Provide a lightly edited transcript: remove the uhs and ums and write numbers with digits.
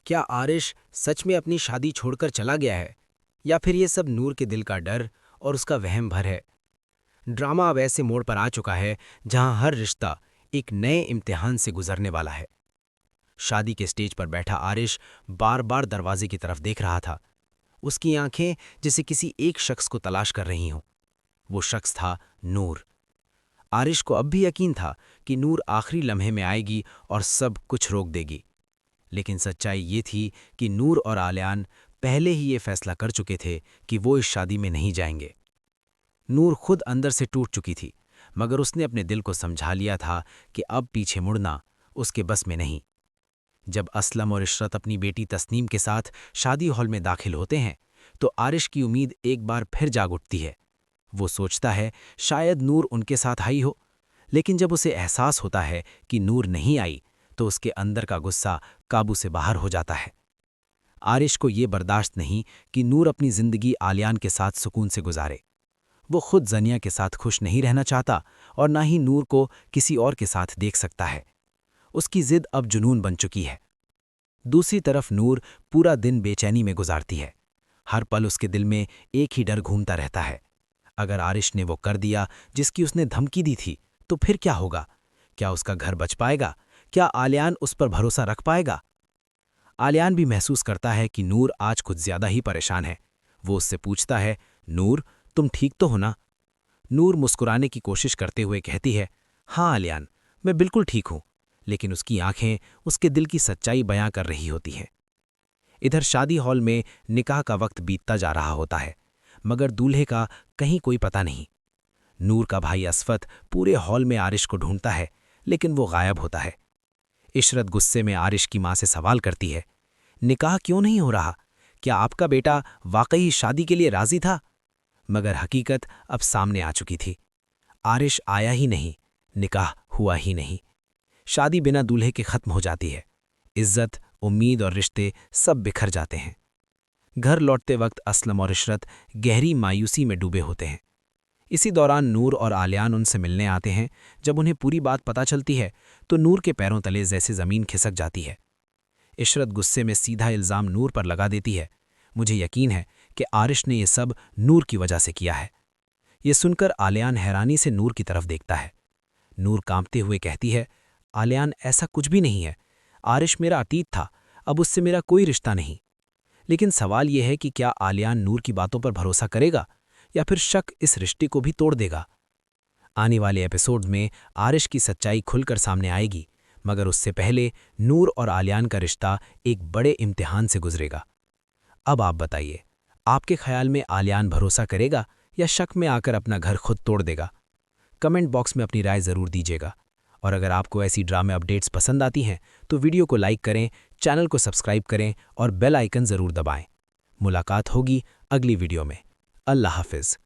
क्या आरिश सच में अपनी शादी छोड़कर चला गया है, या फिर ये सब नूर के दिल का डर और उसका वहम भर है। ड्रामा अब ऐसे मोड़ पर आ चुका है जहां हर रिश्ता एक नए इम्तिहान से गुजरने वाला है। शादी के स्टेज पर बैठा आरिश बार बार दरवाजे की तरफ देख रहा था। उसकी आंखें जैसे किसी एक शख्स को तलाश कर रही हों। वो शख्स था नूर। आरिश को अब भी यकीन था कि नूर आखिरी लम्हे में आएगी और सब कुछ रोक देगी। लेकिन सच्चाई ये थी कि नूर और आलियान पहले ही ये फैसला कर चुके थे कि वो इस शादी में नहीं जाएंगे। नूर खुद अंदर से टूट चुकी थी, मगर उसने अपने दिल को समझा लिया था कि अब पीछे मुड़ना उसके बस में नहीं। जब असलम और इशरत अपनी बेटी तस्नीम के साथ शादी हॉल में दाखिल होते हैं, तो आरिश की उम्मीद एक बार फिर जाग उठती है। वो सोचता है शायद नूर उनके साथ आई हो, लेकिन जब उसे एहसास होता है कि नूर नहीं आई, तो उसके अंदर का गुस्सा काबू से बाहर हो जाता है। आरिश को ये बर्दाश्त नहीं कि नूर अपनी जिंदगी आलियान के साथ सुकून से गुजारे। वो खुद जनिया के साथ खुश नहीं रहना चाहता और ना ही नूर को किसी और के साथ देख सकता है। उसकी जिद अब जुनून बन चुकी है। दूसरी तरफ नूर पूरा दिन बेचैनी में गुजारती है। हर पल उसके दिल में एक ही डर घूमता रहता है। अगर आरिश ने वो कर दिया जिसकी उसने धमकी दी थी, तो फिर क्या होगा? क्या उसका घर बच पाएगा? क्या आलियान उस पर भरोसा रख पाएगा? आलियान भी महसूस करता है कि नूर आज कुछ ज्यादा ही परेशान है। वो उससे पूछता है, नूर, तुम ठीक तो हो ना? नूर मुस्कुराने की कोशिश करते हुए कहती है, हाँ आलियान, मैं बिल्कुल ठीक हूं। लेकिन उसकी आंखें उसके दिल की सच्चाई बयां कर रही होती हैं। इधर शादी हॉल में निकाह का वक्त बीतता जा रहा होता है, मगर दूल्हे का कहीं कोई पता नहीं। नूर का भाई असफत पूरे हॉल में आरिश को ढूंढता है, लेकिन वो गायब होता है। इशरत गुस्से में आरिश की मां से सवाल करती है, निकाह क्यों नहीं हो रहा? क्या आपका बेटा वाकई शादी के लिए राजी था? मगर हकीकत अब सामने आ चुकी थी। आरिश आया ही नहीं, निकाह हुआ ही नहीं। शादी बिना दूल्हे के खत्म हो जाती है। इज्जत, उम्मीद और रिश्ते सब बिखर जाते हैं। घर लौटते वक्त असलम और इशरत गहरी मायूसी में डूबे होते हैं। इसी दौरान नूर और आलियान उनसे मिलने आते हैं। जब उन्हें पूरी बात पता चलती है, तो नूर के पैरों तले जैसे जमीन खिसक जाती है। इशरत गुस्से में सीधा इल्जाम नूर पर लगा देती है, मुझे यकीन है कि आरिश ने यह सब नूर की वजह से किया है। ये सुनकर आलियान हैरानी से नूर की तरफ देखता है। नूर कांपते हुए कहती है, आलियान, ऐसा कुछ भी नहीं है। आरिश मेरा अतीत था, अब उससे मेरा कोई रिश्ता नहीं। लेकिन सवाल यह है कि क्या आलियान नूर की बातों पर भरोसा करेगा, या फिर शक इस रिश्ते को भी तोड़ देगा? आने वाले एपिसोड्स में आरिश की सच्चाई खुलकर सामने आएगी, मगर उससे पहले नूर और आलियान का रिश्ता एक बड़े इम्तिहान से गुजरेगा। अब आप बताइए, आपके ख्याल में आलियान भरोसा करेगा या शक में आकर अपना घर खुद तोड़ देगा? कमेंट बॉक्स में अपनी राय ज़रूर दीजिएगा। और अगर आपको ऐसी ड्रामे अपडेट्स पसंद आती हैं, तो वीडियो को लाइक करें, चैनल को सब्सक्राइब करें और बेल आइकन ज़रूर दबाएं। मुलाकात होगी अगली वीडियो में। अल्लाह हाफिज़।